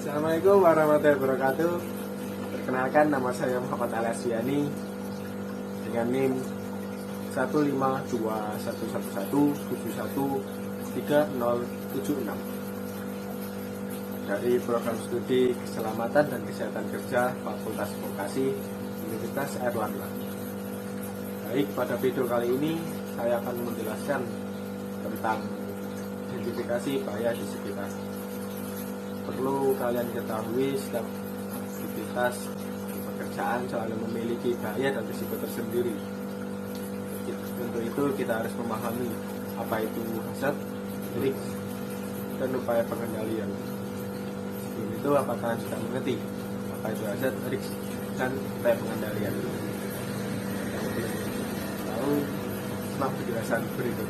Assalamualaikum warahmatullahi wabarakatuh. Perkenalkan, nama saya Muhammad Alasviani dengan NIM 1521111713076 dari program studi Keselamatan dan Kesehatan Kerja Fakultas Vokasi Universitas Airlangga. Baik, pada video kali ini saya akan menjelaskan tentang identifikasi bahaya di sekitar. Perlu kalian ketahui, setiap aktivitas pekerjaan selalu memiliki bahaya dan risiko tersendiri. Untuk itu kita harus memahami apa itu hazard, risk, dan upaya pengendalian. Sebelum itu, apakah kalian sudah mengerti apa itu hazard, risk, dan upaya pengendalian? Yang belum tahu, simak penjelasan berikut.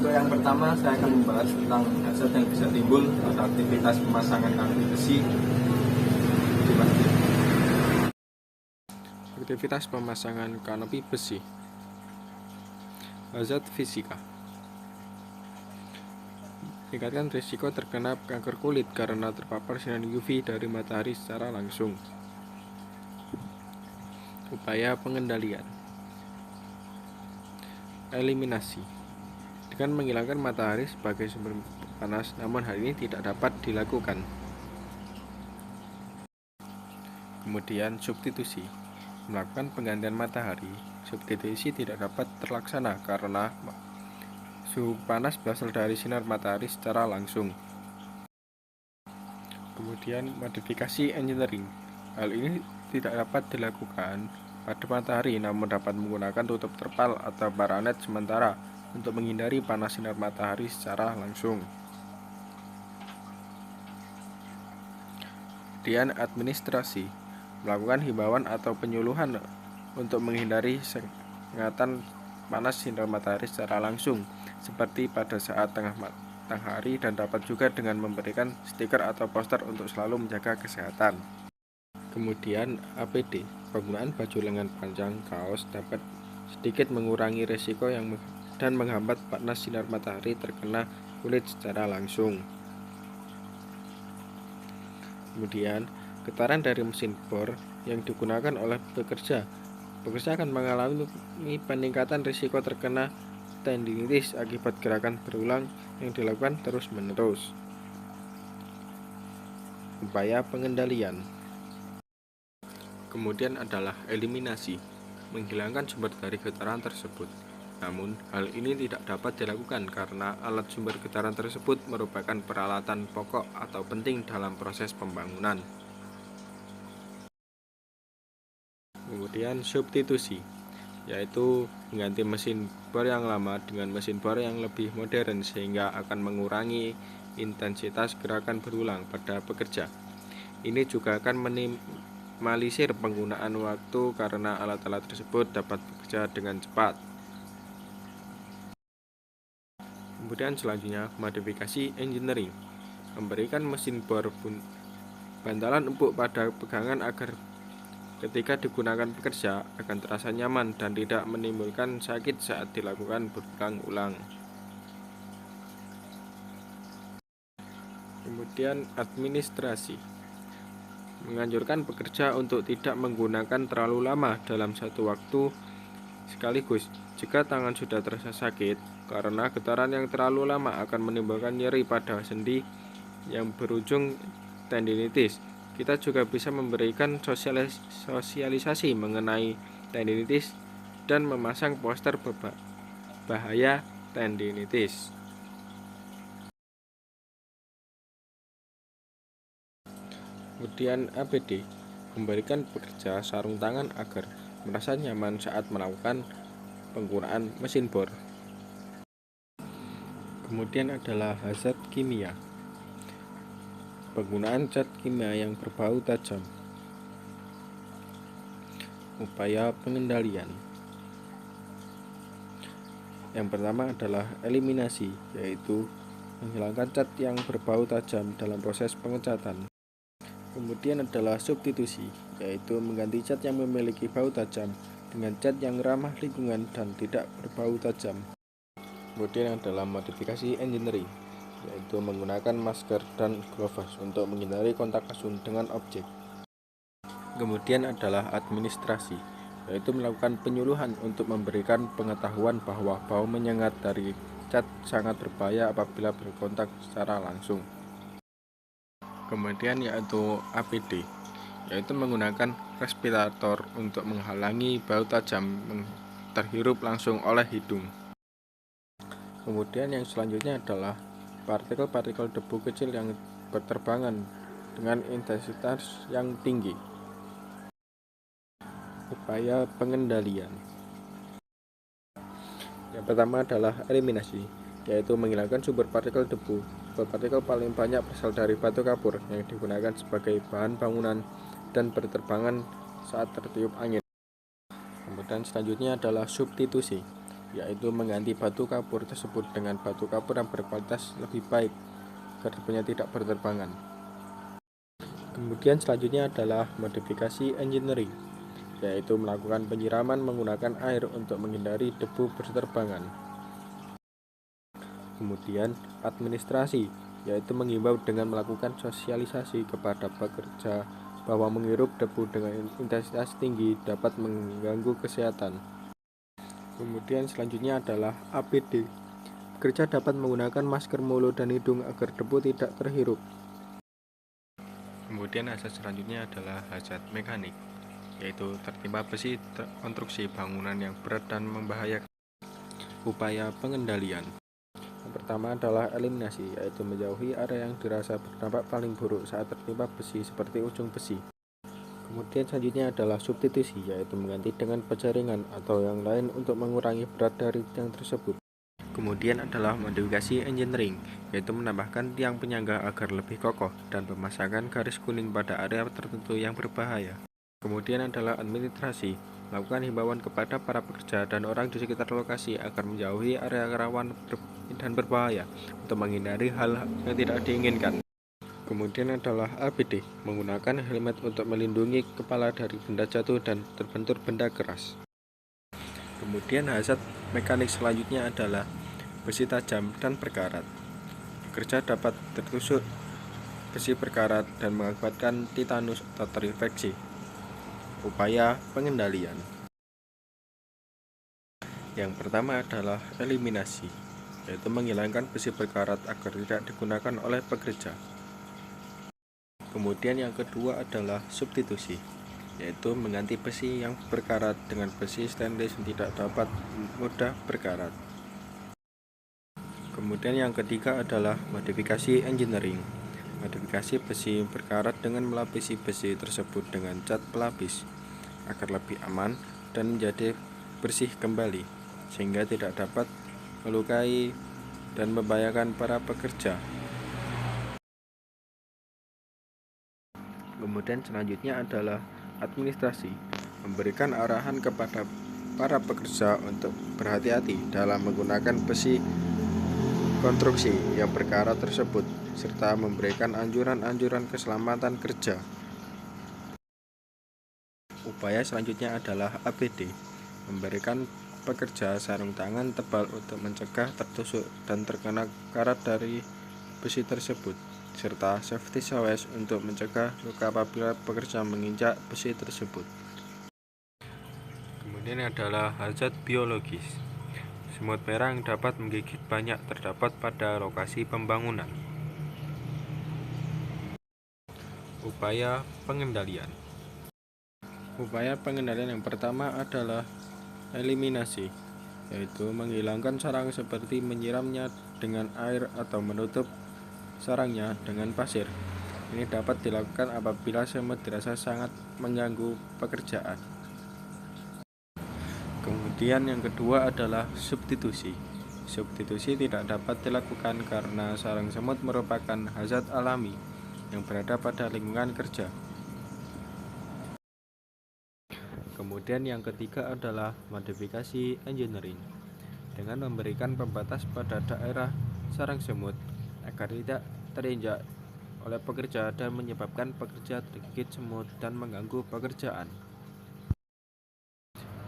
Untuk yang pertama, saya akan membahas tentang hazard yang bisa timbul pada aktivitas pemasangan kanopi besi di masjid. Aktivitas pemasangan kanopi besi. Hazard fisika. Meningkatkan risiko terkena kanker kulit karena terpapar sinar UV dari matahari secara langsung. Upaya pengendalian. Eliminasi. Dengan menghilangkan matahari sebagai sumber panas, namun hal ini tidak dapat dilakukan. Kemudian substitusi. Melakukan penggantian matahari, substitusi tidak dapat terlaksana karena suhu panas berasal dari sinar matahari secara langsung. Kemudian modifikasi engineering. Hal ini tidak dapat dilakukan pada matahari, namun dapat menggunakan tutup terpal atau baronet sementara untuk menghindari panas sinar matahari secara langsung. Kemudian administrasi, melakukan himbauan atau penyuluhan untuk menghindari sengatan panas sinar matahari secara langsung, seperti pada saat tengah hari, dan dapat juga dengan memberikan stiker atau poster untuk selalu menjaga kesehatan. Kemudian APD, penggunaan baju lengan panjang kaos dapat sedikit mengurangi risiko dan menghambat panas sinar matahari terkena kulit secara langsung. Kemudian getaran dari mesin bor yang digunakan oleh pekerja akan mengalami peningkatan risiko terkena tendinitis akibat gerakan berulang yang dilakukan terus-menerus. Upaya pengendalian. Kemudian adalah eliminasi, menghilangkan sumber dari getaran tersebut. Namun, hal ini tidak dapat dilakukan karena alat sumber getaran tersebut merupakan peralatan pokok atau penting dalam proses pembangunan. Kemudian substitusi, yaitu mengganti mesin bor yang lama dengan mesin bor yang lebih modern sehingga akan mengurangi intensitas gerakan berulang pada pekerja. Ini juga akan minimalisir penggunaan waktu karena alat-alat tersebut dapat bekerja dengan cepat. Kemudian selanjutnya modifikasi engineering. memberikan mesin bor bantalan empuk pada pegangan agar ketika digunakan pekerja akan terasa nyaman dan tidak menimbulkan sakit saat dilakukan berulang-ulang. Kemudian administrasi menganjurkan pekerja untuk tidak menggunakan terlalu lama dalam satu waktu sekaligus. Jika tangan sudah terasa sakit karena getaran yang terlalu lama akan menimbulkan nyeri pada sendi yang berujung tendinitis. Kita juga bisa memberikan sosialisasi mengenai tendinitis dan memasang poster bahaya tendinitis. Kemudian APD memberikan pekerja sarung tangan agar merasa nyaman saat melakukan penggunaan mesin bor. Kemudian adalah hazard kimia. Penggunaan zat kimia yang berbau tajam. Upaya pengendalian. Yang pertama adalah eliminasi, yaitu menghilangkan cat yang berbau tajam dalam proses pengecatan. Kemudian adalah substitusi, yaitu mengganti cat yang memiliki bau tajam dengan cat yang ramah lingkungan dan tidak berbau tajam. Kemudian adalah modifikasi engineering, yaitu menggunakan masker dan gloves untuk menghindari kontak langsung dengan objek. Kemudian adalah administrasi, yaitu melakukan penyuluhan untuk memberikan pengetahuan bahwa bau menyengat dari cat sangat berbahaya apabila berkontak secara langsung. Kemudian yaitu APD, yaitu menggunakan respirator untuk menghalangi bau tajam terhirup langsung oleh hidung. Kemudian yang selanjutnya adalah partikel-partikel debu kecil yang berterbangan dengan intensitas yang tinggi. Upaya pengendalian. Yang pertama adalah eliminasi, yaitu menghilangkan sumber partikel debu. Sumber partikel paling banyak berasal dari batu kapur yang digunakan sebagai bahan bangunan dan berterbangan saat tertiup angin. Kemudian selanjutnya adalah substitusi, yaitu mengganti batu kapur tersebut dengan batu kapur yang berkualitas lebih baik agar debunya tidak berterbangan. Kemudian selanjutnya adalah modifikasi engineering, yaitu melakukan penyiraman menggunakan air untuk menghindari debu berterbangan. Kemudian administrasi, yaitu menghimbau dengan melakukan sosialisasi kepada pekerja bahwa menghirup debu dengan intensitas tinggi dapat mengganggu kesehatan. Kemudian selanjutnya adalah APD. Pekerja dapat menggunakan masker mulut dan hidung agar debu tidak terhirup. Kemudian hazard selanjutnya adalah hazard mekanik, yaitu tertimpa besi konstruksi bangunan yang berat dan membahayakan. Upaya pengendalian. Yang pertama adalah eliminasi, yaitu menjauhi area yang dirasa berdampak paling buruk saat tertimpa besi seperti ujung besi. Kemudian selanjutnya adalah substitusi, yaitu mengganti dengan penjaringan atau yang lain untuk mengurangi berat dari tiang tersebut. Kemudian adalah modifikasi engineering, yaitu menambahkan tiang penyangga agar lebih kokoh dan pemasangan garis kuning pada area tertentu yang berbahaya. Kemudian adalah administrasi, melakukan himbauan kepada para pekerja dan orang di sekitar lokasi agar menjauhi area rawan dan berbahaya untuk menghindari hal yang tidak diinginkan. Kemudian adalah APD, menggunakan helmet untuk melindungi kepala dari benda jatuh dan terbentur benda keras. Kemudian hazard mekanik selanjutnya adalah besi tajam dan berkarat. Pekerja dapat tertusuk besi berkarat dan mengakibatkan titanus atau terinfeksi. Upaya pengendalian. Yang pertama adalah eliminasi, yaitu menghilangkan besi berkarat agar tidak digunakan oleh pekerja. Kemudian yang kedua adalah substitusi, yaitu mengganti besi yang berkarat dengan besi stainless yang tidak dapat mudah berkarat. Kemudian yang ketiga adalah modifikasi engineering, modifikasi besi berkarat dengan melapisi besi tersebut dengan cat pelapis agar lebih aman dan menjadi bersih kembali, sehingga tidak dapat melukai dan membahayakan para pekerja. Kemudian selanjutnya adalah administrasi, memberikan arahan kepada para pekerja untuk berhati-hati dalam menggunakan besi konstruksi yang berkarat tersebut serta memberikan anjuran-anjuran keselamatan kerja. Upaya selanjutnya adalah APD, memberikan pekerja sarung tangan tebal untuk mencegah tertusuk dan terkena karat dari besi tersebut, serta safety shoes untuk mencegah luka apabila pekerja menginjak besi tersebut. Kemudian adalah hazard biologis. Semut merah yang dapat menggigit banyak terdapat pada lokasi pembangunan. Upaya pengendalian. Upaya pengendalian yang pertama adalah eliminasi, yaitu menghilangkan sarang seperti menyiramnya dengan air atau menutup sarangnya dengan pasir. Ini dapat dilakukan apabila semut dirasa sangat mengganggu pekerjaan. Kemudian yang kedua adalah substitusi. Substitusi tidak dapat dilakukan karena sarang semut merupakan hazard alami yang berada pada lingkungan kerja. Kemudian yang ketiga adalah modifikasi engineering, dengan memberikan pembatas pada daerah sarang semut agar tidak terinjak oleh pekerja dan menyebabkan pekerja tergigit semut dan mengganggu pekerjaan.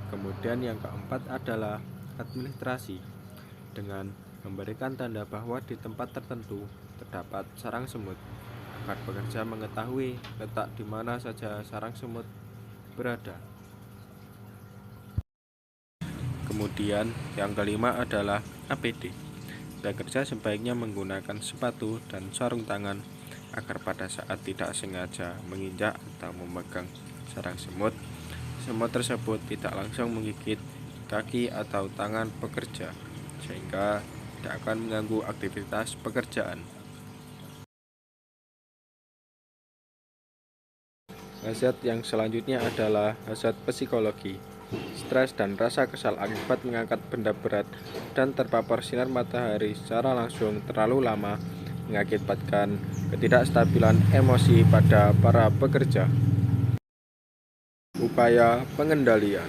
Kemudian yang keempat adalah administrasi, dengan memberikan tanda bahwa di tempat tertentu terdapat sarang semut agar pekerja mengetahui letak di mana saja sarang semut berada. Kemudian yang kelima adalah APD. Pekerja sebaiknya menggunakan sepatu dan sarung tangan agar pada saat tidak sengaja menginjak atau memegang sarang semut, semut tersebut tidak langsung menggigit kaki atau tangan pekerja, sehingga tidak akan mengganggu aktivitas pekerjaan. Hazard yang selanjutnya adalah hazard psikologi. Stres dan rasa kesal akibat mengangkat benda berat dan terpapar sinar matahari secara langsung terlalu lama mengakibatkan ketidakstabilan emosi pada para pekerja. Upaya pengendalian.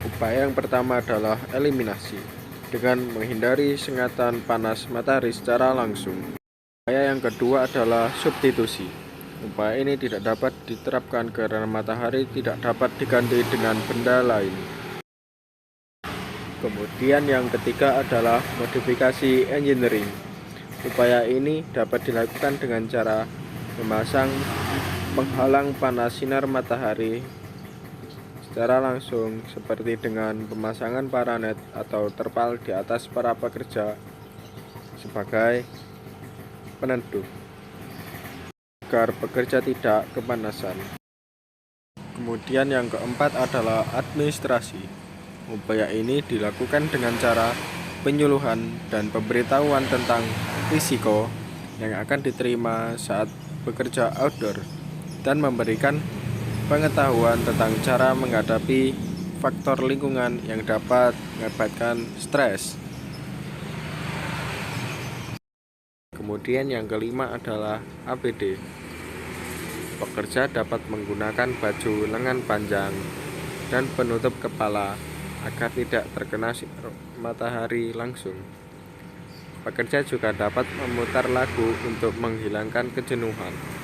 Upaya yang pertama adalah eliminasi, dengan menghindari sengatan panas matahari secara langsung. Upaya yang kedua adalah substitusi. Upaya ini tidak dapat diterapkan karena matahari tidak dapat diganti dengan benda lain. Kemudian yang ketiga adalah modifikasi engineering. Upaya ini dapat dilakukan dengan cara memasang penghalang panas sinar matahari secara langsung, seperti dengan pemasangan paranet atau terpal di atas para pekerja sebagai peneduh agar pekerja tidak kepanasan. Kemudian yang keempat adalah administrasi. Upaya ini dilakukan dengan cara penyuluhan dan pemberitahuan tentang risiko yang akan diterima saat bekerja outdoor dan memberikan pengetahuan tentang cara menghadapi faktor lingkungan yang dapat mengakibatkan stres. Kemudian yang kelima adalah APD. Pekerja dapat menggunakan baju lengan panjang dan penutup kepala agar tidak terkena sinar matahari langsung. Pekerja juga dapat memutar lagu untuk menghilangkan kejenuhan.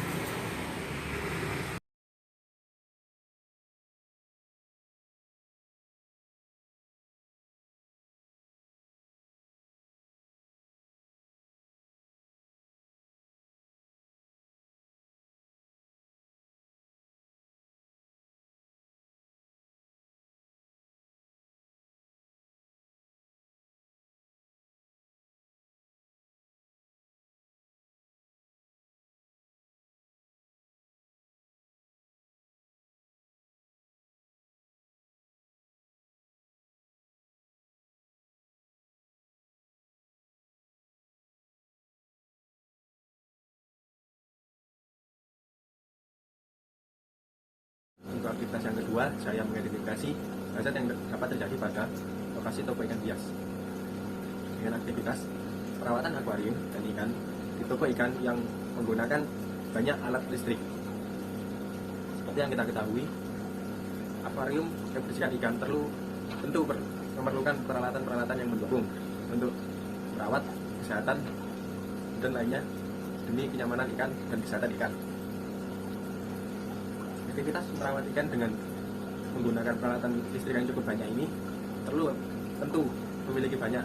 Untuk aktivitas yang kedua, saya mengidentifikasi hazard yang dapat terjadi pada lokasi toko ikan hias dengan aktivitas perawatan akuarium dan ikan di toko ikan yang menggunakan banyak alat listrik. Seperti yang kita ketahui, akuarium yang berisikan ikan tentu memerlukan peralatan-peralatan yang mendukung untuk merawat kesehatan dan lainnya demi kenyamanan ikan dan kesehatan ikan. Aktivitas merawat ikan dengan menggunakan peralatan listrik yang cukup banyak ini perlu tentu memiliki banyak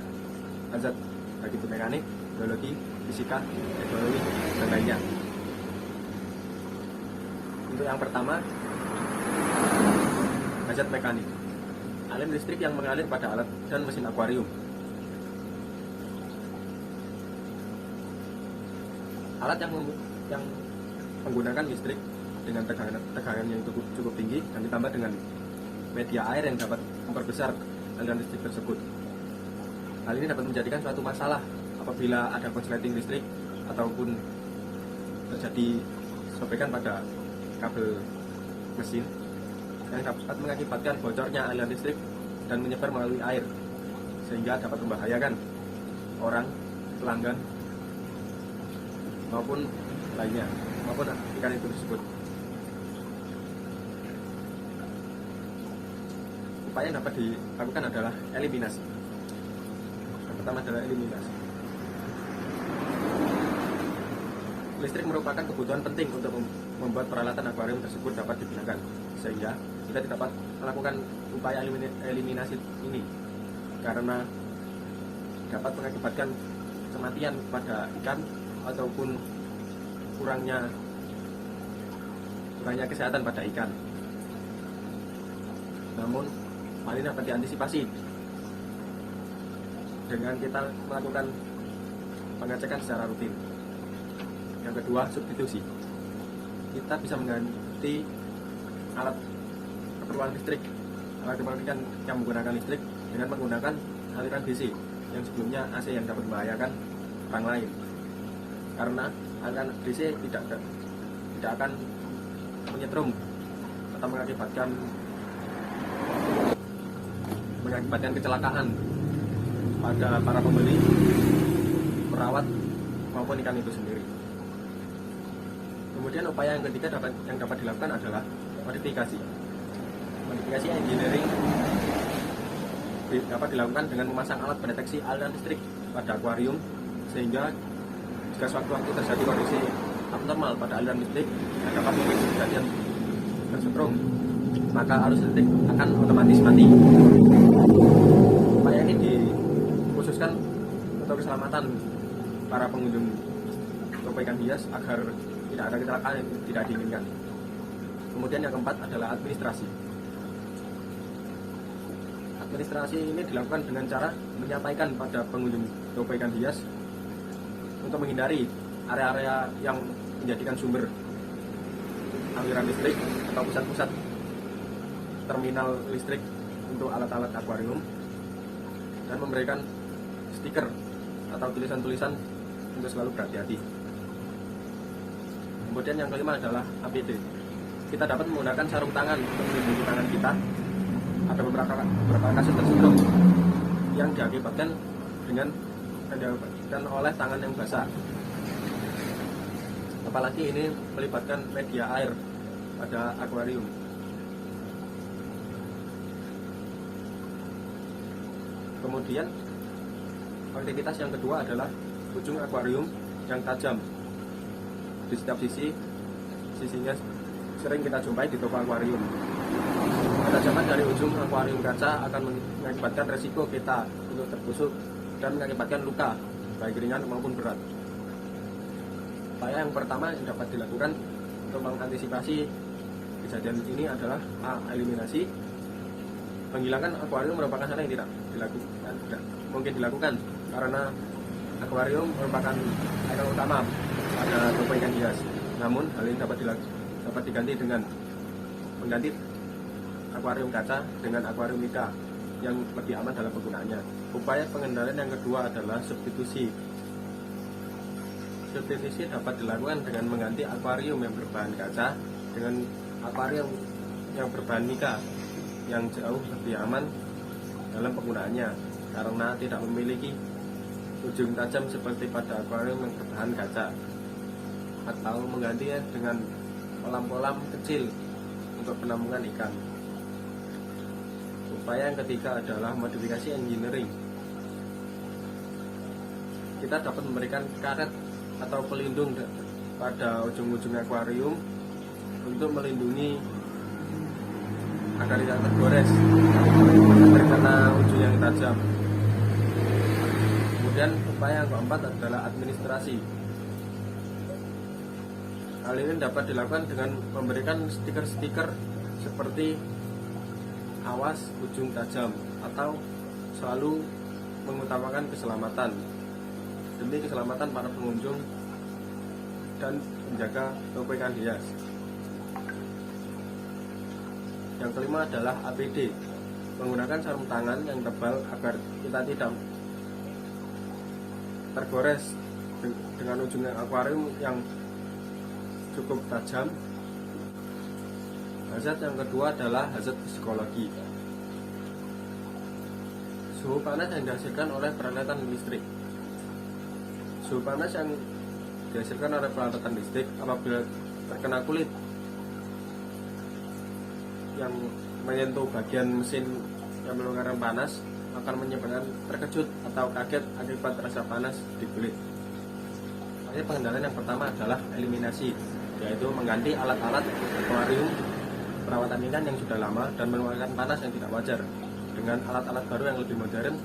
azat baik itu mekanik, biologi, fisika, teknologi, dan lainnya. Untuk yang pertama, azat mekanik. Aliran listrik yang mengalir pada alat dan mesin akuarium. Alat yang menggunakan listrik dengan tegangan yang cukup tinggi dan ditambah dengan media air yang dapat memperbesar aliran listrik tersebut. Hal ini dapat menjadikan suatu masalah apabila ada konsleting listrik ataupun terjadi sobekan pada kabel mesin yang dapat mengakibatkan bocornya aliran listrik dan menyebar melalui air sehingga dapat membahayakan orang, pelanggan maupun lainnya, maupun ikan itu tersebut. Upaya yang dapat dilakukan adalah eliminasi. Yang pertama adalah eliminasi. Listrik merupakan kebutuhan penting untuk membuat peralatan akuarium tersebut dapat digunakan, sehingga kita tidak dapat melakukan upaya eliminasi ini karena dapat mengakibatkan kematian pada ikan ataupun kurangnya kesehatan pada ikan. Namun hal ini dapat diantisipasi dengan kita melakukan pengecekan secara rutin. Yang kedua, substitusi. Kita bisa mengganti alat keperluan listrik, alat keperluan ikan yang menggunakan listrik dengan menggunakan aliran DC yang sebelumnya AC yang dapat membahayakan orang lain. Karena aliran DC tidak akan menyetrum atau mengakibatkan kecelakaan pada para pembeli, perawat maupun ikan itu sendiri. Kemudian upaya yang ketiga yang dapat dilakukan adalah modifikasi. Modifikasi engineering dapat dilakukan dengan memasang alat pendeteksi aliran listrik pada akuarium sehingga jika sewaktu-waktu terjadi kondisi abnormal pada aliran listrik yang dapat memicu kejadian tersetrum, maka arus listrik akan otomatis mati. Upaya ini dikhususkan untuk keselamatan para pengunjung toko ikan hias agar tidak ada kecelakaan yang tidak diinginkan. Kemudian yang keempat adalah administrasi. Administrasi ini dilakukan dengan cara menyampaikan pada pengunjung toko ikan hias untuk menghindari area-area yang menjadikan sumber aliran listrik atau pusat-pusat terminal listrik untuk alat-alat akuarium dan memberikan stiker atau tulisan-tulisan untuk selalu berhati-hati. Kemudian yang kelima adalah APD. Kita dapat menggunakan sarung tangan untuk melindungi tangan kita. Ada beberapa kasus tersetrum yang diakibatkan oleh tangan yang basah. Apalagi ini melibatkan media air pada akuarium. Kemudian aktivitas yang kedua adalah ujung akuarium yang tajam. Di setiap sisinya sering kita jumpai di toko akuarium. Ketajaman dari ujung akuarium kaca akan mengakibatkan resiko kita untuk tertusuk dan mengakibatkan luka baik ringan maupun berat. Upaya yang pertama yang dapat dilakukan untuk mengantisipasi kejadian ini adalah eliminasi. Menghilangkan akuarium merupakan hal yang tidak mungkin dilakukan karena akuarium merupakan ikon utama pada toko ikan hias. Namun hal ini dapat diganti dengan mengganti akuarium kaca dengan akuarium mica yang lebih aman dalam penggunaannya. Upaya pengendalian yang kedua adalah substitusi. Substitusi dapat dilakukan dengan mengganti akuarium yang berbahan kaca dengan akuarium yang berbahan mica yang jauh lebih aman dalam penggunaannya karena tidak memiliki ujung tajam seperti pada akuarium yang berbahan kaca, atau menggantinya dengan kolam-kolam kecil untuk penampungan ikan. Upaya yang ketiga adalah modifikasi engineering. Kita dapat memberikan karet atau pelindung pada ujung-ujung akuarium untuk melindungi agar tidak tergores terkena ujung yang tajam. Kemudian upaya yang keempat adalah administrasi. Hal ini dapat dilakukan dengan memberikan stiker-stiker seperti awas ujung tajam atau selalu mengutamakan keselamatan demi keselamatan para pengunjung dan menjaga topeng ikan hias. Yang kelima adalah APD, menggunakan sarung tangan yang tebal agar kita tidak tergores dengan ujung akuarium yang cukup tajam. Hazard yang kedua adalah hazard psikologi. Suhu panas yang dihasilkan oleh peralatan listrik. Suhu panas yang dihasilkan oleh peralatan listrik apabila terkena kulit yang menyentuh bagian mesin yang mengeluarkan panas akan menyebabkan terkejut atau kaget akibat rasa panas di kulit. Jadi pengendalian yang pertama adalah eliminasi, yaitu mengganti alat-alat akuarium perawatan ikan yang sudah lama dan mengeluarkan panas yang tidak wajar dengan alat-alat baru yang lebih modern.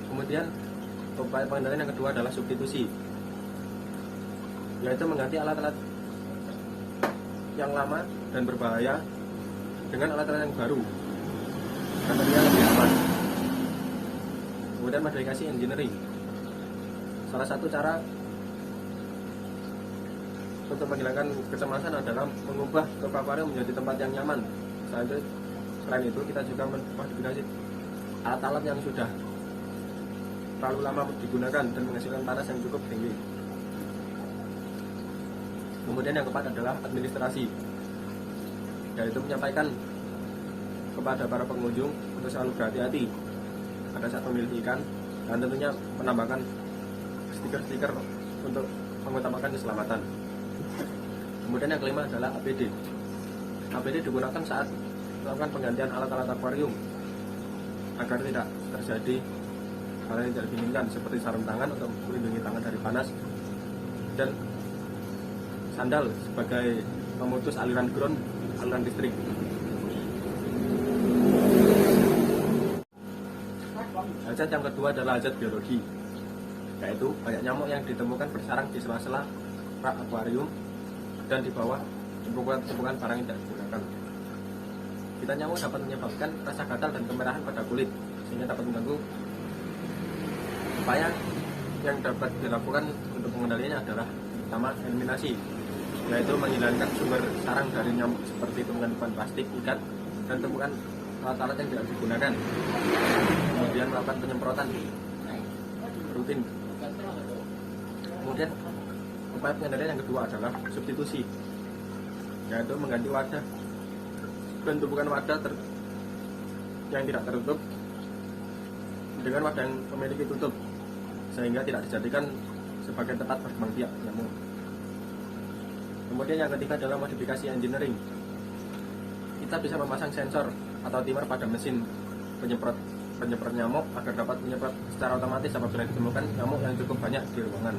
Kemudian upaya pengendalian yang kedua adalah substitusi, yaitu mengganti alat-alat yang lama dan berbahaya dengan alat-alat yang baru dan tentunya lebih aman. Kemudian modifikasi engineering. Salah satu cara untuk menghilangkan kecemasan adalah mengubah toko akuarium menjadi tempat yang nyaman. Selain itu kita juga memodifikasi alat-alat yang sudah terlalu lama digunakan dan menghasilkan panas yang cukup tinggi. Kemudian yang keempat adalah administrasi, yaitu menyampaikan kepada para pengunjung untuk selalu berhati-hati pada saat memilih ikan dan tentunya menambahkan stiker-stiker untuk mengutamakan keselamatan. Kemudian yang kelima adalah APD. APD digunakan saat melakukan penggantian alat-alat akuarium agar tidak terjadi hal yang tidak diinginkan seperti sarung tangan untuk melindungi tangan dari panas dan sandal sebagai memutus aliran ground, aliran listrik. Hazard yang kedua adalah hazard biologi, yaitu banyak nyamuk yang ditemukan bersarang di sela-sela rak akuarium dan di bawah tumpukan barang yang tidak digunakan. Kita nyamuk dapat menyebabkan rasa gatal dan kemerahan pada kulit sehingga dapat mengganggu. Upaya yang dapat dilakukan untuk pengendaliannya adalah pertama eliminasi, yaitu menghilangkan sumber sarang dari nyamuk seperti tumpukan plastik, ikan, dan tumpukan alat-alat yang tidak digunakan. Kemudian melakukan penyemprotan rutin. Kemudian upaya pengendalian yang kedua adalah substitusi, yaitu mengganti wadah dan tumpukan wadah yang tidak tertutup dengan wadah yang memiliki tutup sehingga tidak dijadikan sebagai tempat berkembang biak nyamuk. Kemudian yang ketiga adalah modifikasi engineering. Kita bisa memasang sensor atau timer pada mesin penyemprot nyamuk agar dapat menyemprot secara otomatis apabila ditemukan nyamuk yang cukup banyak di ruangan.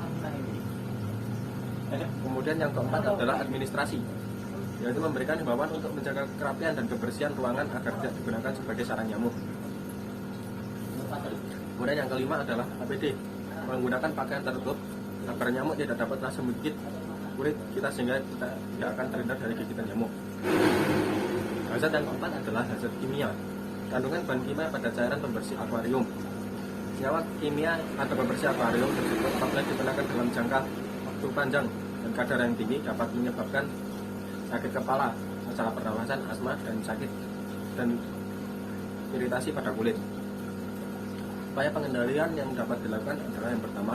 Kemudian yang keempat adalah administrasi, yaitu memberikan himbauan untuk menjaga kerapian dan kebersihan ruangan agar tidak digunakan sebagai sarang nyamuk. Kemudian yang kelima adalah APD, menggunakan pakaian tertutup agar nyamuk tidak dapat langsung menggigit kulit kita sehingga kita tidak akan terhindar dari gigitan nyamuk. Hazard yang keempat adalah hazard kimia, kandungan bahan kimia pada cairan pembersih akuarium. Senyawa kimia atau pembersih akuarium tersebut apabila digunakan dalam jangka waktu panjang dan kadar yang tinggi dapat menyebabkan sakit kepala, masalah pernafasan, asma, dan sakit dan iritasi pada kulit. Upaya pengendalian yang dapat dilakukan adalah yang pertama,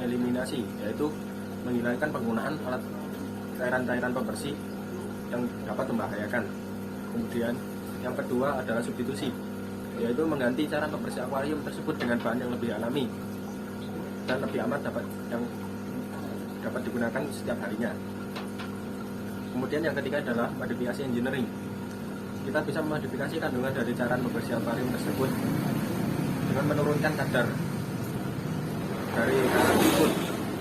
eliminasi, yaitu menghilangkan penggunaan alat cairan-cairan pembersih yang dapat membahayakan. Kemudian yang kedua adalah substitusi, yaitu mengganti cara pembersih akuarium tersebut dengan bahan yang lebih alami dan lebih aman yang dapat digunakan setiap harinya. Kemudian yang ketiga adalah modifikasi engineering. Kita bisa memodifikasi kandungan dari cairan pembersih akuarium tersebut dengan menurunkan kadar dari cairan tersebut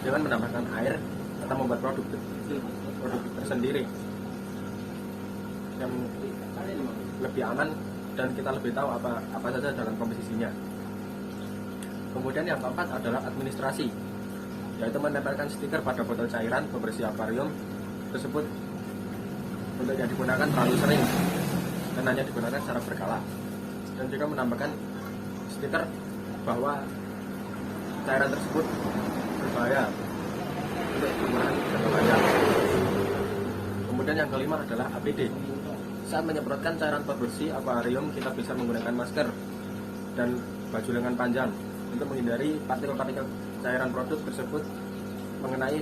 dengan menambahkan air atau membuat produk tersendiri yang lebih aman dan kita lebih tahu apa saja dalam komposisinya. Kemudian yang keempat adalah administrasi, yaitu menempelkan stiker pada botol cairan pembersih akuarium tersebut untuk yang digunakan terlalu sering dan hanya digunakan secara berkala, dan juga menambahkan stiker bahwa cairan tersebut berbahaya untuk penggunaan jangka panjang. Kemudian yang kelima adalah APD. Saat menyemprotkan cairan pembersih akuarium, kita bisa menggunakan masker dan baju lengan panjang untuk menghindari partikel-partikel cairan produk tersebut mengenai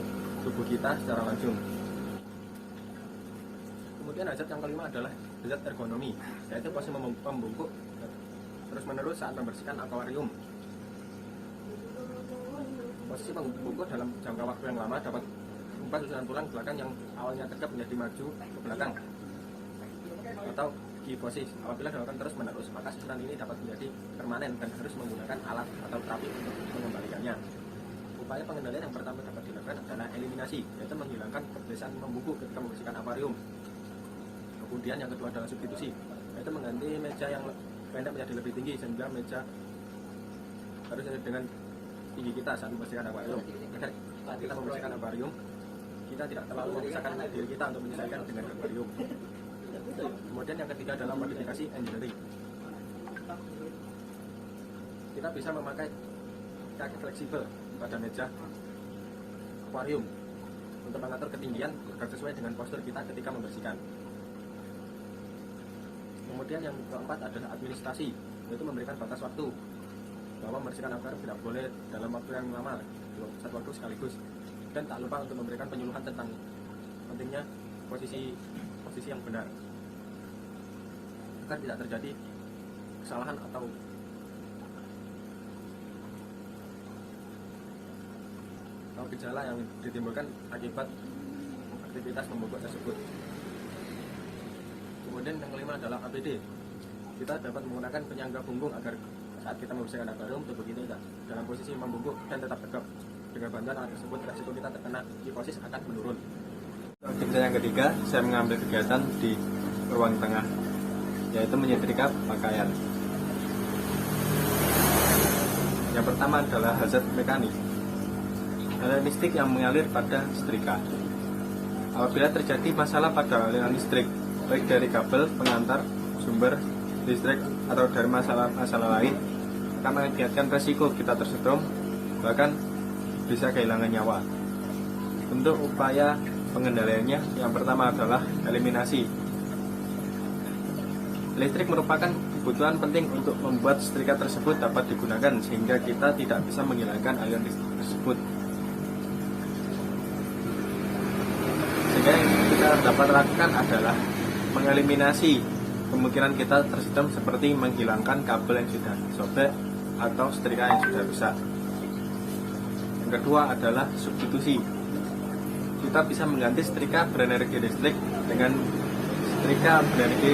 tubuh kita secara langsung. Kemudian hazard yang kelima adalah hazard ergonomi, yaitu posisi membungkuk terus-menerus saat membersihkan akuarium. Posisi membungkuk dalam jangka waktu yang lama dapat mengubah susunan tulang belakang yang awalnya tegap menjadi maju ke belakang atau kifosis. Apabila dilakukan terus-menerus, maka susunan ini dapat menjadi permanen dan harus menggunakan alat atau terapi untuk mengembalikannya. Upaya pengendalian yang pertama dapat dilakukan adalah eliminasi, yaitu menghilangkan kebiasaan membungkuk ketika membersihkan akuarium. Kemudian yang kedua adalah substitusi, yaitu mengganti meja yang pendek menjadi lebih tinggi sehingga meja harus sesuai dengan tinggi kita saat membersihkan akuarium. Agar saat kita membersihkan akuarium, kita tidak terlalu memaksakan diri kita untuk menyesuaikan dengan akuarium. Kemudian yang ketiga adalah modifikasi engineering. Kita bisa memakai kaki fleksibel pada meja akuarium untuk mengatur ketinggian agar sesuai dengan postur kita ketika membersihkan. Kemudian yang keempat adalah administrasi, yaitu memberikan batas waktu bahwa membersihkan akuarium tidak boleh dalam waktu yang lama, satu waktu sekaligus, dan tak lupa untuk memberikan penyuluhan tentang pentingnya posisi yang benar agar tidak terjadi kesalahan atau gejala yang ditimbulkan akibat aktivitas membungkuk tersebut. Kemudian yang kelima adalah APD. Kita dapat menggunakan penyangga punggung agar saat kita membersihkan akuarium, tubuh kita dalam posisi membungkuk dan tetap tegap. Dengan bantuan alat tersebut, resiko kita terkena kifosis akan menurun. Aktivitas yang ketiga, saya mengambil kegiatan di ruang tengah, yaitu menyetrika pakaian. Yang pertama adalah hazard mekanik, aliran listrik yang mengalir pada setrika. Apabila terjadi masalah pada aliran listrik, baik dari kabel pengantar sumber listrik atau dari masalah lain, akan mengakibatkan resiko kita tersetrum, bahkan bisa kehilangan nyawa. Untuk upaya pengendaliannya, yang pertama adalah eliminasi. Listrik merupakan kebutuhan penting untuk membuat setrika tersebut dapat digunakan, sehingga kita tidak bisa menghilangkan aliran listrik tersebut. Sehingga yang kita dapat lakukan adalah mengeliminasi kemungkinan kita tersetrum, seperti menghilangkan kabel yang sudah sobek atau setrika yang sudah rusak. Yang kedua adalah substitusi. Kita bisa mengganti setrika berenergi listrik dengan setrika berenergi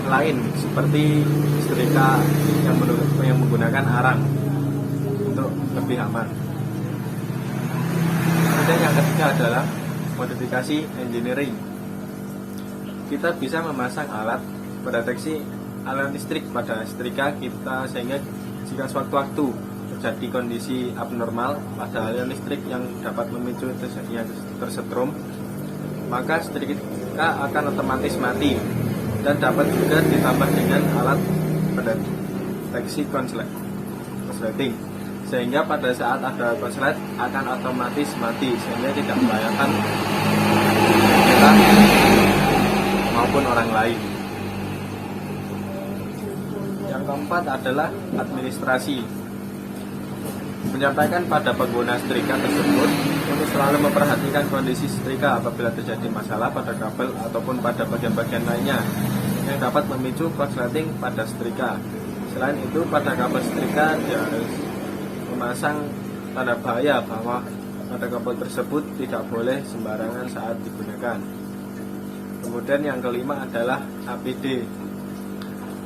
lain, seperti setrika yang menggunakan arang untuk lebih aman. Kemudian yang ketiga adalah modifikasi engineering. Kita bisa memasang alat pendeteksi aliran listrik pada setrika kita, sehingga jika sewaktu-waktu terjadi kondisi abnormal pada aliran listrik yang dapat memicu terjadinya tersetrum, maka setrika akan otomatis mati, dan dapat juga ditambah dengan alat pendeteksi konsleting, sehingga pada saat ada konslet akan otomatis mati, sehingga tidak membahayakan kita maupun orang lain. Yang keempat adalah administrasi. Menyampaikan pada pengguna setrika tersebut untuk selalu memperhatikan kondisi setrika apabila terjadi masalah pada kabel ataupun pada bagian-bagian lainnya yang dapat memicu korsleting pada setrika. Selain itu, pada kabel setrika dia harus memasang tanda bahaya bahwa pada kabel tersebut tidak boleh sembarangan saat digunakan. Kemudian yang kelima adalah APD.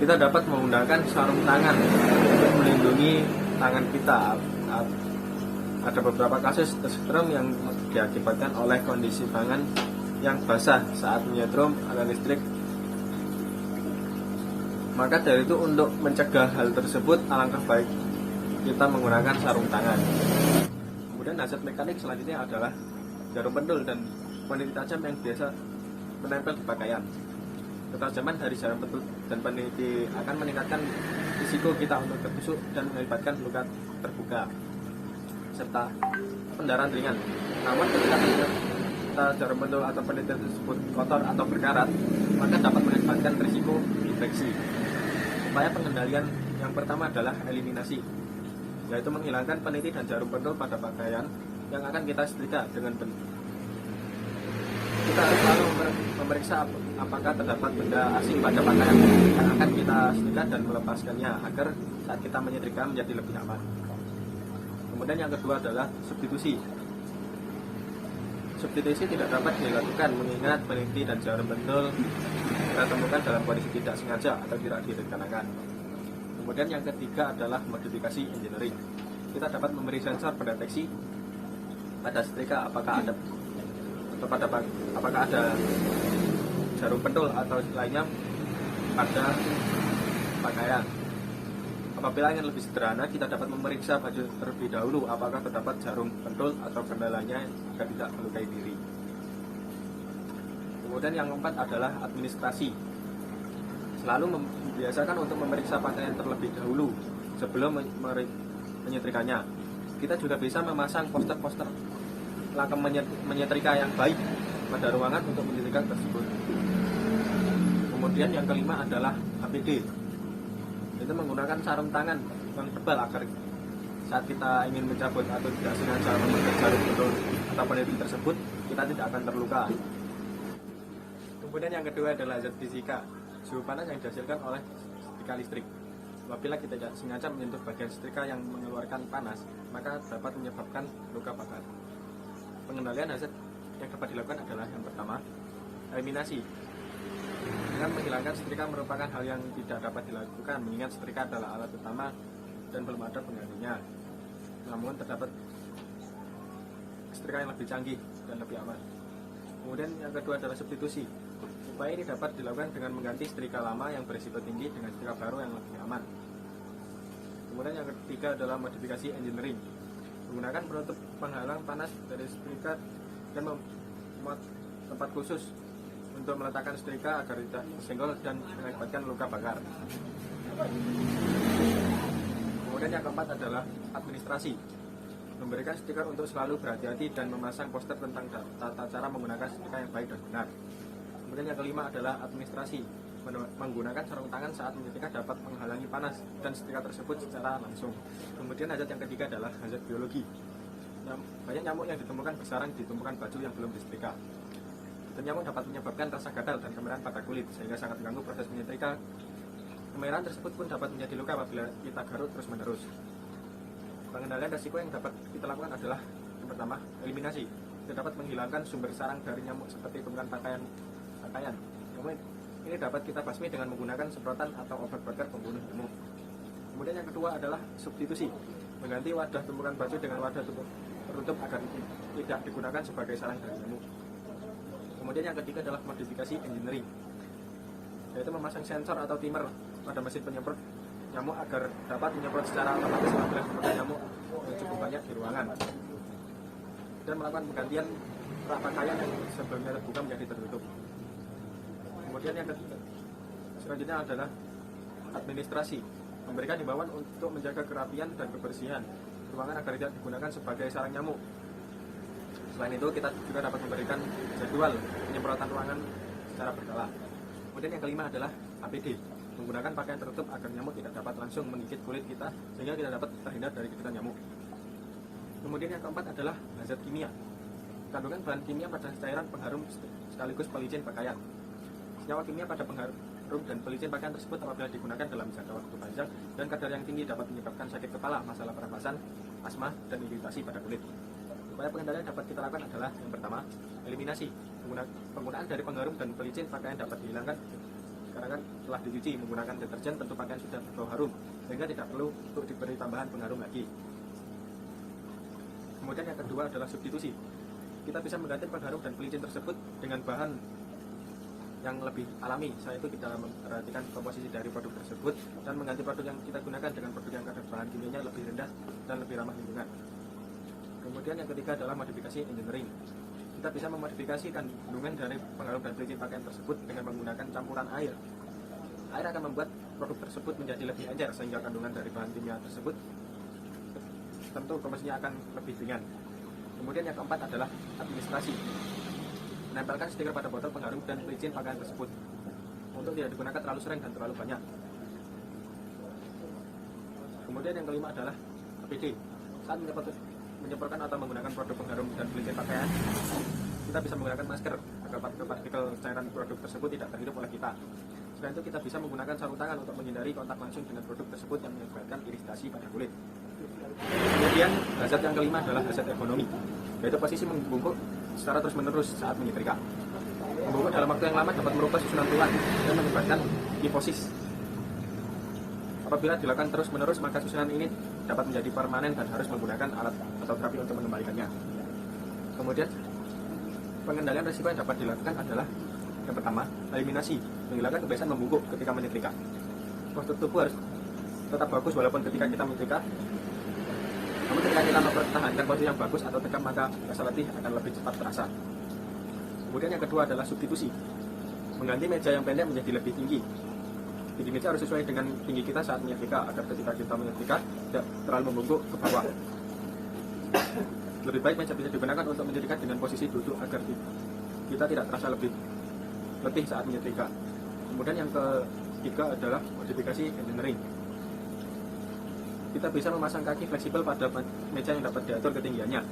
Kita dapat menggunakan sarung tangan untuk melindungi tangan kita saat ada beberapa kasus tersetrum yang diakibatkan oleh kondisi tangan yang basah saat menyetrum aliran listrik. Maka dari itu untuk mencegah hal tersebut alangkah baik kita menggunakan sarung tangan. Kemudian hazard mekanik selanjutnya adalah jarum pentul dan peniti tajam yang biasa menempel di pakaian. Ketajaman dari jarum pentul dan peniti akan meningkatkan risiko kita untuk tertusuk dan mengakibatkan luka terbuka serta pendarahan ringan. Namun ketika kita jarum pentul atau peniti tersebut kotor atau berkarat, maka dapat mengakibatkan risiko infeksi. Upaya pengendalian yang pertama adalah eliminasi, yaitu menghilangkan peniti dan jarum pentul pada pakaian yang akan kita setrika dengan kita harus selalu memeriksa apakah terdapat benda asing pada pakaian yang akan kita setrika dan melepaskannya agar saat kita menyetrika menjadi lebih aman. Kemudian yang kedua adalah substitusi. Substitusi tidak dapat dilakukan mengingat peniti dan jarum pentul kita temukan dalam kondisi tidak sengaja atau tidak direncanakan. Kemudian yang ketiga adalah modifikasi engineering. Kita dapat memberi sensor pendeteksi pada setrika apakah ada jarum pentul atau lainnya pada pakaian. Apabila ingin lebih sederhana, kita dapat memeriksa baju terlebih dahulu apakah terdapat jarum pentul atau benda lainnya agar tidak melukai diri. Kemudian yang keempat adalah administrasi. Selalu membiasakan untuk memeriksa pakaian terlebih dahulu sebelum menyetrikanya. Kita juga bisa memasang poster-poster langkah menyetrika yang baik pada ruangan untuk menyetrika tersebut. Kemudian yang kelima adalah APD. Itu menggunakan sarung tangan yang tebal agar saat kita ingin mencabut atau tidak sengaja memakai jarum pentul atau peniti tersebut, kita tidak akan terluka. Kemudian yang kedua adalah zat fisika, suhu panas yang dihasilkan oleh setrika listrik. Apabila kita tidak sengaja menyentuh bagian setrika yang mengeluarkan panas, maka dapat menyebabkan luka bakar. Pengendalian hazard yang dapat dilakukan adalah yang pertama, eliminasi. Dengan menghilangkan setrika merupakan hal yang tidak dapat dilakukan, mengingat setrika adalah alat utama dan belum ada penggantinya. Namun terdapat setrika yang lebih canggih dan lebih aman. Kemudian yang kedua adalah substitusi. Upaya ini dapat dilakukan dengan mengganti setrika lama yang berisiko tinggi dengan setrika baru yang lebih aman. Kemudian yang ketiga adalah modifikasi engineering. Menggunakan penutup penghalang panas dari setrika dan membuat tempat khusus untuk meletakkan setrika agar tidak tersenggol dan mengakibatkan luka bakar. Kemudian yang keempat adalah administrasi. Memberikan stiker untuk selalu berhati-hati dan memasang poster tentang tata cara menggunakan setrika yang baik dan benar. Kemudian yang kelima adalah administrasi. Menggunakan sarung tangan saat menyetrika dapat menghalangi panas dan setrika tersebut secara langsung. Kemudian hazard yang ketiga adalah hazard biologi. Banyak nyamuk yang ditemukan bersarang di tumpukan baju yang belum disetrika. Dan nyamuk dapat menyebabkan rasa gatal dan kemerahan pada kulit sehingga sangat mengganggu proses menyetrika. Kemerahan tersebut pun dapat menjadi luka apabila kita garuk terus-menerus. Pengendalian resiko yang dapat kita lakukan adalah yang pertama, eliminasi. Kita dapat menghilangkan sumber sarang dari nyamuk seperti tumpukan pakaian. Ini dapat kita basmi dengan menggunakan semprotan atau obat bakar pembunuh nyamuk. Kemudian yang kedua adalah substitusi. Mengganti wadah tumpukan baju dengan wadah tertutup agar tidak digunakan sebagai sarang dari nyamuk. Kemudian yang ketiga adalah modifikasi engineering, yaitu memasang sensor atau timer pada mesin penyemprot nyamuk agar dapat menyemprot secara otomatis apabila ditemukan nyamuk yang cukup banyak di ruangan, dan melakukan penggantian rak pakaian yang sebelumnya terbuka menjadi tertutup. Kemudian yang ketiga selanjutnya adalah administrasi. Memberikan himbauan untuk menjaga kerapian dan kebersihan ruangan agar tidak digunakan sebagai sarang nyamuk. Selain itu, kita juga dapat memberikan jadwal penyemprotan ruangan secara berkala. Kemudian yang kelima adalah APD. Menggunakan pakaian tertutup agar nyamuk tidak dapat langsung menggigit kulit kita sehingga kita dapat terhindar dari gigitan nyamuk. Kemudian yang keempat adalah hazard kimia. Kandungan bahan kimia pada cairan pengharum sekaligus pelicin pakaian. Senyawa kimia pada pengharum dan pelicin pakaian tersebut apabila digunakan dalam jangka waktu panjang dan kadar yang tinggi dapat menyebabkan sakit kepala, masalah pernapasan, asma, dan iritasi pada kulit. Upaya pengendalian dapat kita lakukan adalah yang pertama, eliminasi. Penggunaan dari pengharum dan pelicin pakaian dapat dihilangkan karena telah dicuci menggunakan deterjen, tentu pakaian sudah berbau harum sehingga tidak perlu untuk diberi tambahan pengharum lagi. Kemudian yang kedua adalah substitusi. Kita bisa mengganti pengharum dan pelicin tersebut dengan bahan yang lebih alami. Saya itu tidak memperhatikan komposisi dari produk tersebut dan mengganti produk yang kita gunakan dengan produk yang kadar bahan kimianya lebih rendah dan lebih ramah lingkungan. Kemudian yang ketiga adalah modifikasi engineering. Kita bisa memodifikasi kandungan dari pengharum dan pelicin pakaian tersebut dengan menggunakan campuran air. Air akan membuat produk tersebut menjadi lebih encer sehingga kandungan dari bahan kimia tersebut tentu komposisinya akan lebih ringan. Kemudian yang keempat adalah administrasi. Menempelkan stiker pada botol pengharum dan pelicin pakaian tersebut untuk tidak digunakan terlalu sering dan terlalu banyak. Kemudian yang kelima adalah APD. Saat menyemprotkan atau menggunakan produk pengharum dan pelicin pakaian, kita bisa menggunakan masker agar partikel cairan produk tersebut tidak terhirup oleh kita. Selain itu kita bisa menggunakan sarung tangan untuk menghindari kontak langsung dengan produk tersebut yang menyebabkan iritasi pada kulit. Kemudian hazard yang kelima adalah hazard ekonomi, yaitu posisi membungkuk secara terus-menerus saat menyetrika. Membungkuk dalam waktu yang lama dapat merubah susunan tulang dan menyebabkan kifosis. Apabila dilakukan terus-menerus, maka susunan ini dapat menjadi permanen dan harus menggunakan alat atau terapi untuk mengembalikannya. Kemudian, pengendalian risiko yang dapat dilakukan adalah yang pertama, eliminasi, menghilangkan kebiasaan membungkuk ketika menyetrika. Postur tubuh harus tetap bagus walaupun ketika kita menyetrika. Namun ketika kita mempertahankan posisi yang bagus atau tegap, maka rasa letih akan lebih cepat terasa. Kemudian yang kedua adalah substitusi, mengganti meja yang pendek menjadi lebih tinggi. Tinggi meja harus sesuai dengan tinggi kita saat menyetrika agar ketika kita menyetrika tidak terlalu membungkuk ke bawah. Lebih baik meja bisa digunakan untuk menyetrika dengan posisi duduk agar kita tidak terasa lebih letih saat menyetrika. Kemudian yang ketiga adalah modifikasi engineering. Kita bisa memasang kaki fleksibel pada meja yang dapat diatur ketinggiannya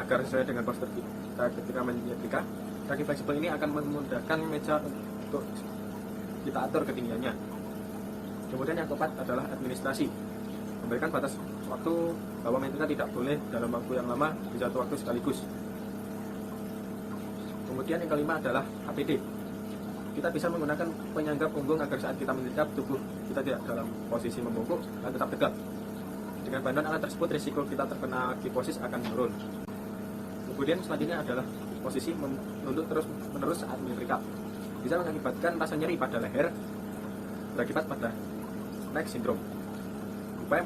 agar sesuai dengan postur kita ketika menyetrika. Kaki fleksibel ini akan memudahkan meja untuk kita atur ketinggiannya. Kemudian yang keempat adalah administrasi, memberikan batas waktu bahwa menyetrika tidak boleh dalam waktu yang lama di satu waktu sekaligus. Kemudian yang kelima adalah APD. Kita bisa menggunakan penyangga punggung agar saat kita menyetrika tubuh kita tidak dalam posisi membungkuk dan tetap tegap. Dengan bantuan alat tersebut, risiko kita terkena kifosis akan menurun. Kemudian selanjutnya adalah posisi menunduk terus-menerus saat menyetrika. Bisa mengakibatkan rasa nyeri pada leher berakibat pada neck syndrome. Upaya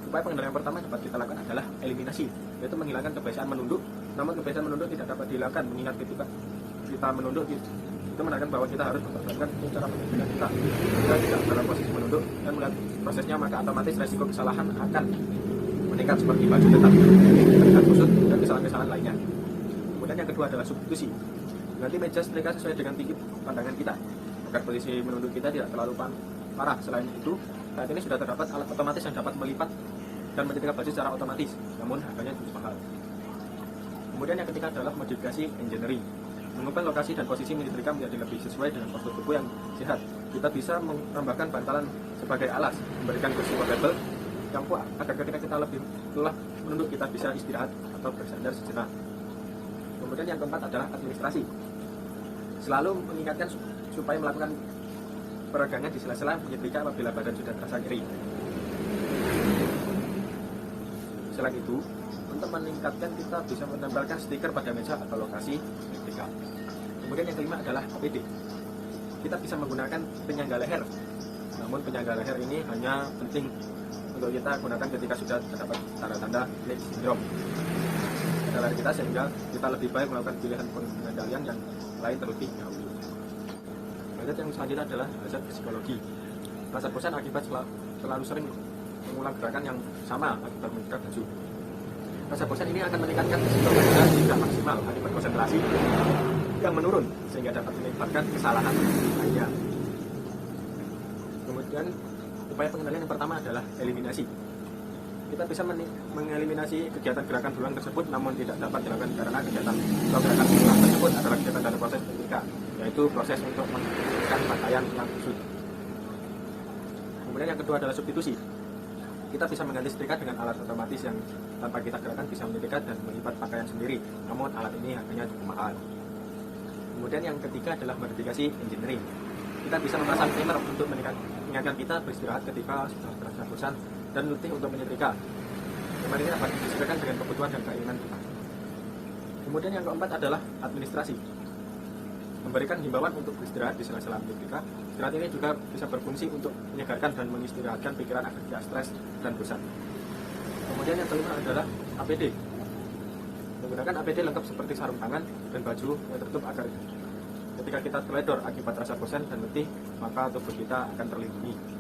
pengendalian pertama dapat kita lakukan adalah eliminasi, yaitu menghilangkan kebiasaan menunduk. Namun kebiasaan menunduk tidak dapat dilakukan mengingat ketika kita menunduk itu menandakan bahwa kita harus memperhatikan cara menyetrika kita. Jika tidak dalam posisi menunduk dan melihat prosesnya, maka otomatis resiko kesalahan akan meningkat seperti baju tetap terlihat kusut dan kesalahan-kesalahan lainnya. Kemudian yang kedua adalah substitusi. Ganti meja setrika sesuai dengan tinggi pandangan kita agar posisi menunduk kita tidak terlalu parah. Selain itu, saat ini sudah terdapat alat otomatis yang dapat melipat dan menyetrika baju secara otomatis, namun harganya cukup mahal. Kemudian yang ketiga adalah modifikasi engineering, mengubah lokasi dan posisi menyetrika menjadi lebih sesuai dengan postur tubuh yang sehat. Kita bisa menambahkan bantalan sebagai alas, memberikan kursi portable yang kuat agar ketika kita lebih lelah menunduk kita bisa istirahat atau bersandar sejenak. Kemudian yang keempat adalah administrasi, selalu mengingatkan supaya melakukan peregangan di sela-sela menyetrika apabila badan sudah terasa nyeri. Selain itu, untuk meningkatkan kita bisa menempelkan stiker pada meja atau lokasi menyetrika. Kemudian yang kelima adalah APD. Kita bisa menggunakan penyangga leher. Namun penyangga leher ini hanya penting untuk kita gunakan ketika sudah terdapat tanda-tanda neck syndrome pada leher kita, sehingga kita lebih baik melakukan pilihan pengendalian yang lain terlebih dahulu. Hazard yang selanjutnya adalah hazard psikologi. Rasa bosan akibat terlalu sering mengulang gerakan yang sama akibat menyetrika baju. Rasa bosan ini akan meningkatkan risiko pada tidak maksimal akibat konsentrasi yang menurun sehingga dapat menyebabkan kesalahan lainnya. Kemudian upaya pengendalian yang pertama adalah eliminasi. Kita bisa mengeliminasi kegiatan gerakan berulang tersebut, namun tidak dapat dilakukan karena kegiatan atau gerakan berulang tersebut adalah kegiatan dalam proses menyetrika, yaitu proses untuk menyetrikakan pakaian yang kusut. Kemudian yang kedua adalah substitusi. Kita bisa mengganti setrika dengan alat otomatis yang tanpa kita gerakan bisa menyetrika dan melipat pakaian sendiri, namun alat ini harganya cukup mahal. Kemudian yang ketiga adalah modifikasi engineering. Kita bisa memasang timer untuk mengingatkan kita beristirahat ketika sudah terasa bosan dan letih untuk menyetrika. Tempat ini dapat disesuaikan dengan kebutuhan dan keinginan kita. Kemudian yang keempat adalah administrasi. Memberikan himbauan untuk beristirahat di sela-sela aktivitas. Istirahat ini juga bisa berfungsi untuk menyegarkan dan mengistirahatkan pikiran agar tidak stres dan bosan. Kemudian yang kelima adalah APD. Menggunakan APD lengkap seperti sarung tangan dan baju yang tertutup agar ketika kita teledor akibat rasa bosan dan letih, maka tubuh kita akan terlindungi.